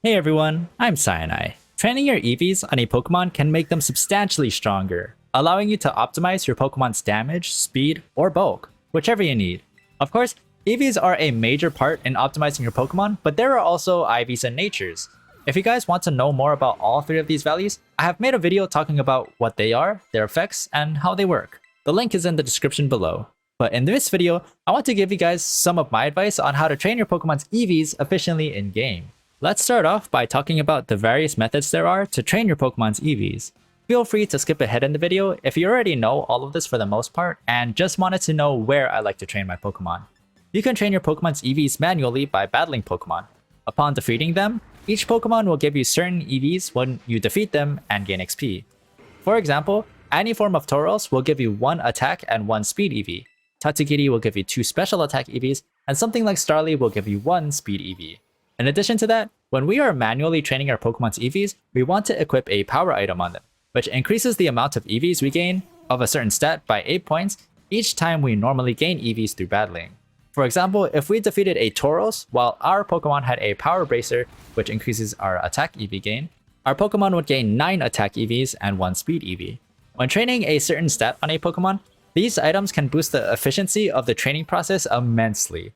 Hey everyone, I'm Cyanide. Training your EVs on a Pokemon can make them substantially stronger, allowing you to optimize your Pokemon's damage, speed, or bulk, whichever you need. Of course, EVs are a major part in optimizing your Pokemon, but there are also IVs and Natures. If you guys want to know more about all three of these values, I have made a video talking about what they are, their effects, and how they work. The link is in the description below. But in this video, I want to give you guys some of my advice on how to train your Pokemon's EVs efficiently in-game. Let's start off by talking about the various methods there are to train your Pokemon's EVs. Feel free to skip ahead in the video if you already know all of this for the most part and just wanted to know where I like to train my Pokemon. You can train your Pokemon's EVs manually by battling Pokemon. Upon defeating them, each Pokemon will give you certain EVs when you defeat them and gain XP. For example, any form of Tauros will give you 1 attack and 1 speed EV. Tatsugiri will give you 2 special attack EVs, and something like Starly will give you 1 speed EV. In addition to that, when we are manually training our Pokemon's EVs, we want to equip a power item on them, which increases the amount of EVs we gain of a certain stat by 8 points each time we normally gain EVs through battling. For example, if we defeated a Tauros while our Pokemon had a Power Bracer, which increases our attack EV gain, our Pokemon would gain 9 attack EVs and 1 speed EV. When training a certain stat on a Pokemon, these items can boost the efficiency of the training process immensely.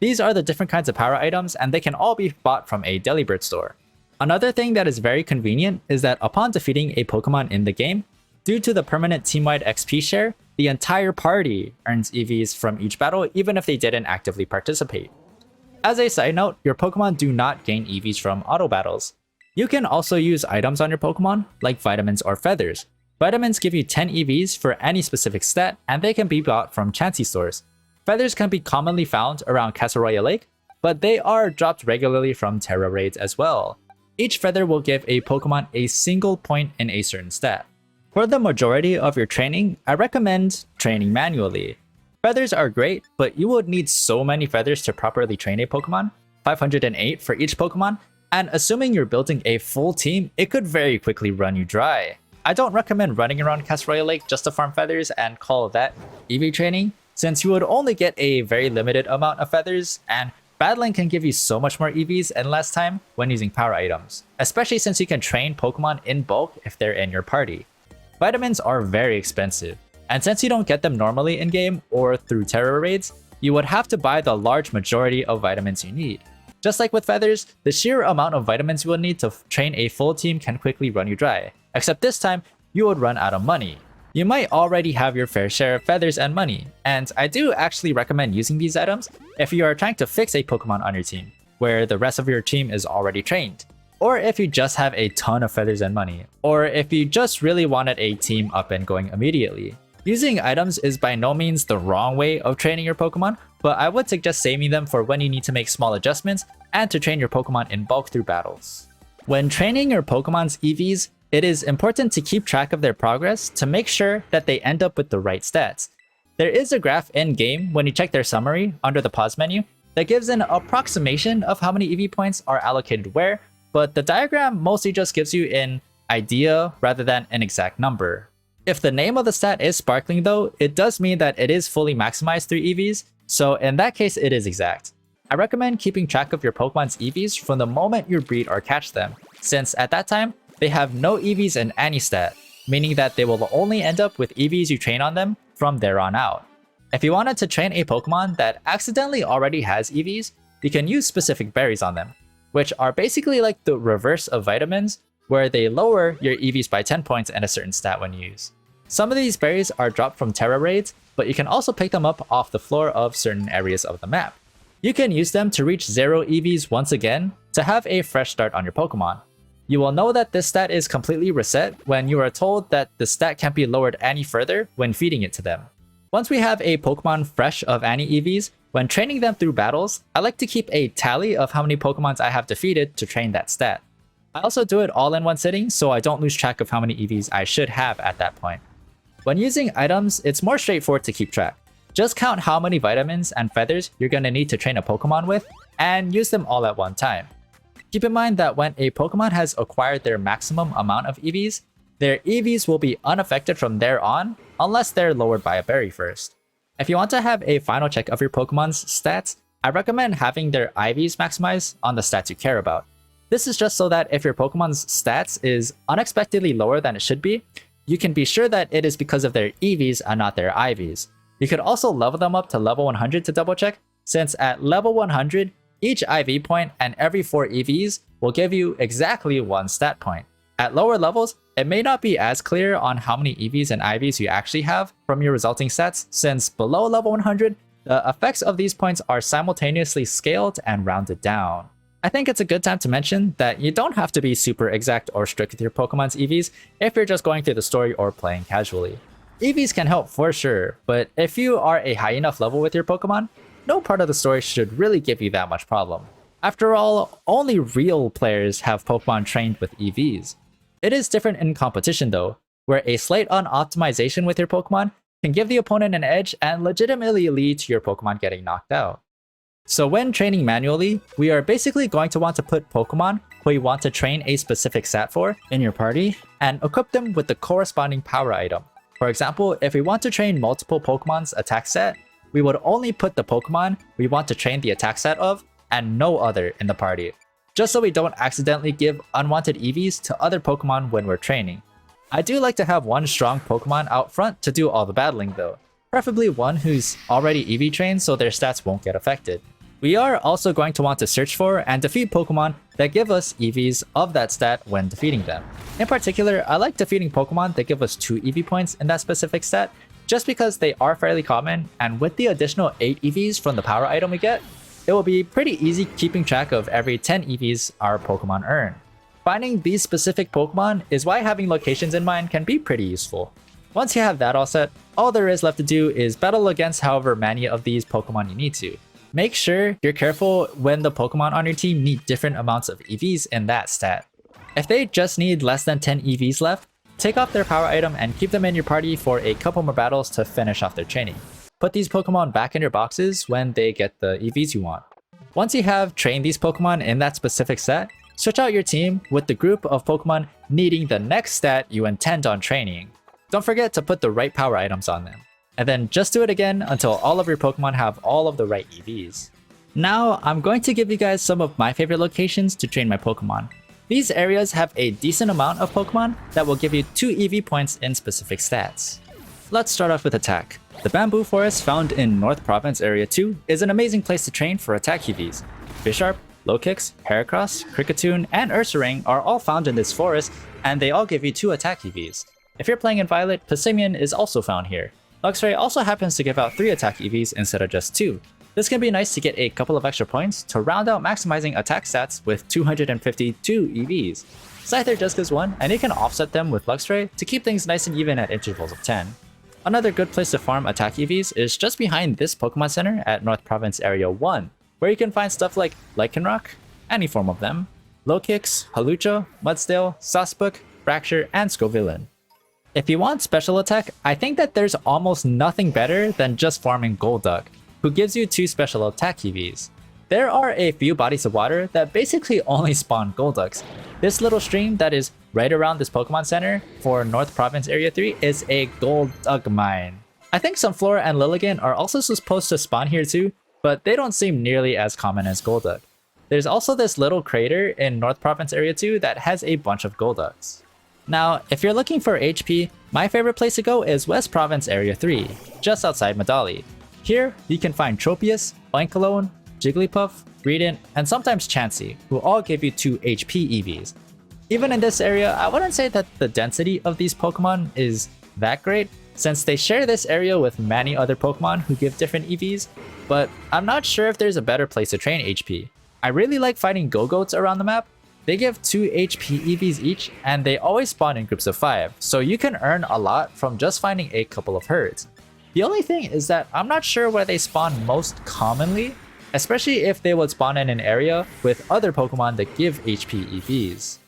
These are the different kinds of power items, and they can all be bought from a Delibird store. Another thing that is very convenient is that upon defeating a Pokemon in the game, due to the permanent team-wide XP share, the entire party earns EVs from each battle even if they didn't actively participate. As a side note, your Pokemon do not gain EVs from auto battles. You can also use items on your Pokemon, like vitamins or feathers. Vitamins give you 10 EVs for any specific stat, and they can be bought from Chansey stores. Feathers can be commonly found around Casseroya Lake, but they are dropped regularly from Terra raids as well. Each feather will give a Pokemon a single point in a certain stat. For the majority of your training, I recommend training manually. Feathers are great, but you would need so many feathers to properly train a Pokemon, 508 for each Pokemon, and assuming you're building a full team, it could very quickly run you dry. I don't recommend running around Casseroya Lake just to farm feathers and call that EV training, since you would only get a very limited amount of feathers, and battling can give you so much more EVs in less time when using power items, especially since you can train Pokemon in bulk if they're in your party. Vitamins are very expensive, and since you don't get them normally in-game or through Terra raids, you would have to buy the large majority of vitamins you need. Just like with feathers, the sheer amount of vitamins you will need to train a full team can quickly run you dry, except this time, you would run out of money. You might already have your fair share of feathers and money, and I do actually recommend using these items if you are trying to fix a Pokemon on your team, where the rest of your team is already trained, or if you just have a ton of feathers and money, or if you just really wanted a team up and going immediately. Using items is by no means the wrong way of training your Pokemon, but I would suggest saving them for when you need to make small adjustments and to train your Pokemon in bulk through battles. When training your Pokemon's EVs, it is important to keep track of their progress to make sure that they end up with the right stats. There is a graph in-game when you check their summary under the pause menu that gives an approximation of how many EV points are allocated where, but the diagram mostly just gives you an idea rather than an exact number. If the name of the stat is sparkling though, it does mean that it is fully maximized through EVs, so in that case it is exact. I recommend keeping track of your Pokemon's EVs from the moment you breed or catch them, since at that time, they have no EVs in any stat, meaning that they will only end up with EVs you train on them from there on out. If you wanted to train a Pokemon that accidentally already has EVs, you can use specific berries on them, which are basically like the reverse of vitamins, where they lower your EVs by 10 points in a certain stat when used. Some of these berries are dropped from Terra raids, but you can also pick them up off the floor of certain areas of the map. You can use them to reach 0 EVs once again to have a fresh start on your Pokemon. You will know that this stat is completely reset when you are told that the stat can't be lowered any further when feeding it to them. Once we have a Pokemon fresh of any EVs, when training them through battles, I like to keep a tally of how many Pokemons I have defeated to train that stat. I also do it all in one sitting so I don't lose track of how many EVs I should have at that point. When using items, it's more straightforward to keep track. Just count how many vitamins and feathers you're going to need to train a Pokemon with, and use them all at one time. Keep in mind that when a Pokemon has acquired their maximum amount of EVs, their EVs will be unaffected from there on, unless they're lowered by a berry first. If you want to have a final check of your Pokemon's stats, I recommend having their IVs maximized on the stats you care about. This is just so that if your Pokemon's stats is unexpectedly lower than it should be, you can be sure that it is because of their EVs and not their IVs. You could also level them up to level 100 to double check, since at level 100, each IV point and every 4 EVs will give you exactly 1 stat point. At lower levels, it may not be as clear on how many EVs and IVs you actually have from your resulting stats, since below level 100, the effects of these points are simultaneously scaled and rounded down. I think it's a good time to mention that you don't have to be super exact or strict with your Pokemon's EVs if you're just going through the story or playing casually. EVs can help for sure, but if you are a high enough level with your Pokemon, no part of the story should really give you that much problem. After all, only real players have Pokemon trained with EVs. It is different in competition though, where a slight unoptimization with your Pokemon can give the opponent an edge and legitimately lead to your Pokemon getting knocked out. So when training manually, we are basically going to want to put Pokemon who you want to train a specific stat for in your party and equip them with the corresponding power item. For example, if we want to train multiple Pokemon's attack stat, we would only put the Pokemon we want to train the attack stat of and no other in the party, just so we don't accidentally give unwanted EVs to other Pokemon when we're training. I do like to have one strong Pokemon out front to do all the battling though, preferably one who's already EV trained so their stats won't get affected. We are also going to want to search for and defeat Pokemon that give us EVs of that stat when defeating them. In particular, I like defeating Pokemon that give us 2 EV points in that specific stat, just because they are fairly common, and with the additional 8 EVs from the power item we get, it will be pretty easy keeping track of every 10 EVs our Pokemon earn. Finding these specific Pokemon is why having locations in mind can be pretty useful. Once you have that all set, all there is left to do is battle against however many of these Pokemon you need to. Make sure you're careful when the Pokemon on your team need different amounts of EVs in that stat. If they just need less than 10 EVs left, take off their power item and keep them in your party for a couple more battles to finish off their training. Put these Pokemon back in your boxes when they get the EVs you want. Once you have trained these Pokemon in that specific stat, switch out your team with the group of Pokemon needing the next stat you intend on training. Don't forget to put the right power items on them. And then just do it again until all of your Pokemon have all of the right EVs. Now, I'm going to give you guys some of my favorite locations to train my Pokemon. These areas have a decent amount of Pokemon that will give you 2 EV points in specific stats. Let's start off with attack. The Bamboo Forest found in North Province Area 2 is an amazing place to train for attack EVs. Bisharp, Lokix, Heracross, Kricketune, and Ursaring are all found in this forest, and they all give you 2 attack EVs. If you're playing in Violet, Passimian is also found here. Luxray also happens to give out 3 attack EVs instead of just 2. This can be nice to get a couple of extra points to round out maximizing attack stats with 252 EVs. Scyther just gives 1, and you can offset them with Luxray to keep things nice and even at intervals of 10. Another good place to farm attack EVs is just behind this Pokemon Center at North Province Area 1, where you can find stuff like Lycanroc, any form of them, Lokix, Halucha, Mudsdale, Sasbook, Fracture, and Scovillain. If you want special attack, I think that there's almost nothing better than just farming Golduck, who gives you 2 special attack EVs. There are a few bodies of water that basically only spawn Golducks. This little stream that is right around this Pokemon Center for North Province Area 3 is a Golduck mine. I think Sunflora and Lilligant are also supposed to spawn here too, but they don't seem nearly as common as Golduck. There's also this little crater in North Province Area 2 that has a bunch of Golducks. Now, if you're looking for HP, my favorite place to go is West Province Area 3, just outside Medali. Here, you can find Tropius, Oinkologne, Jigglypuff, Greedent, and sometimes Chansey, who all give you 2 HP EVs. Even in this area, I wouldn't say that the density of these Pokemon is that great, since they share this area with many other Pokemon who give different EVs, but I'm not sure if there's a better place to train HP. I really like fighting Go-Goats around the map. They give 2 HP EVs each, and they always spawn in groups of 5, so you can earn a lot from just finding a couple of herds. The only thing is that I'm not sure where they spawn most commonly, especially if they would spawn in an area with other Pokemon that give HP EVs.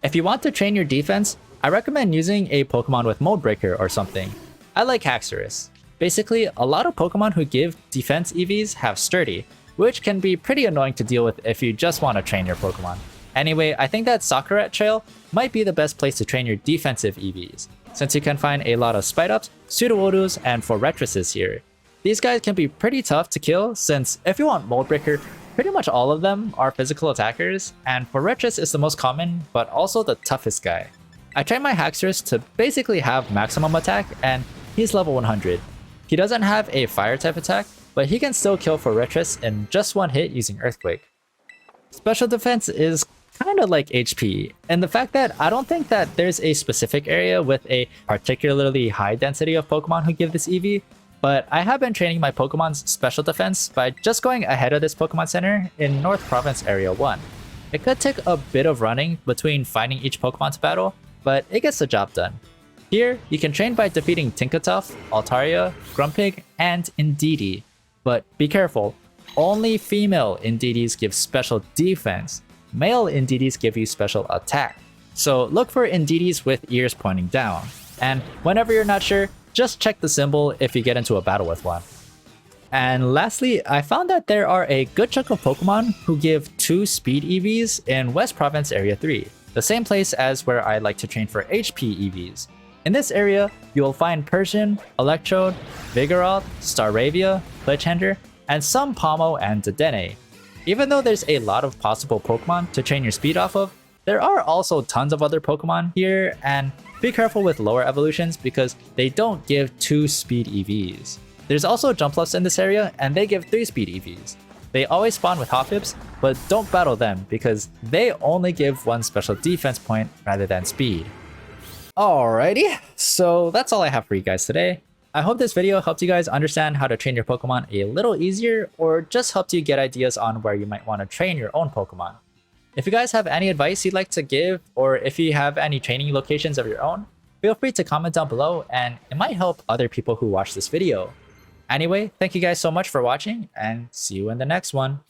If you want to train your defense, I recommend using a Pokemon with Mold Breaker or something. I like Haxorus. Basically, a lot of Pokemon who give defense EVs have Sturdy, which can be pretty annoying to deal with if you just want to train your Pokemon. Anyway, I think that Socarrat Trail might be the best place to train your defensive EVs, since you can find a lot of Spite-Ups, Sudowoodos, and Forretresses here. These guys can be pretty tough to kill, since if you want Mold Breaker, Pretty much all of them are physical attackers, and Forretress is the most common, but also the toughest guy. I trained my Haxorus to basically have maximum attack, and he's level 100. He doesn't have a fire type attack, but he can still kill Forretress in just one hit using Earthquake. Special defense is kinda like HP, and the fact that I don't think that there's a specific area with a particularly high density of Pokemon who give this EV, but I have been training my Pokemon's special defense by just going ahead of this Pokemon Center in North Province Area 1. It could take a bit of running between finding each Pokemon to battle, but it gets the job done. Here, you can train by defeating Tinkatuff, Altaria, Grumpig, and Indeedee. But be careful, only female Indeedees give special defense. Male Indeedees give you special attack. So look for Indeedees with ears pointing down. And whenever you're not sure, just check the symbol if you get into a battle with one. And lastly, I found that there are a good chunk of Pokemon who give 2 speed EVs in West Province Area 3, the same place as where I like to train for HP EVs. In this area, you will find Persian, Electrode, Vigoroth, Staravia, Ledgehander, and some Pomo and Dedenne. Even though there's a lot of possible Pokemon to train your speed off of, there are also tons of other Pokemon here, and be careful with lower evolutions because they don't give 2 speed EVs. There's also Jumplufts in this area, and they give 3 speed EVs. They always spawn with Hoppips, but don't battle them because they only give 1 special defense point rather than speed. Alrighty, so that's all I have for you guys today. I hope this video helped you guys understand how to train your Pokemon a little easier, or just helped you get ideas on where you might want to train your own Pokemon. If you guys have any advice you'd like to give, or if you have any training locations of your own, feel free to comment down below and it might help other people who watch this video. Anyway, thank you guys so much for watching and see you in the next one.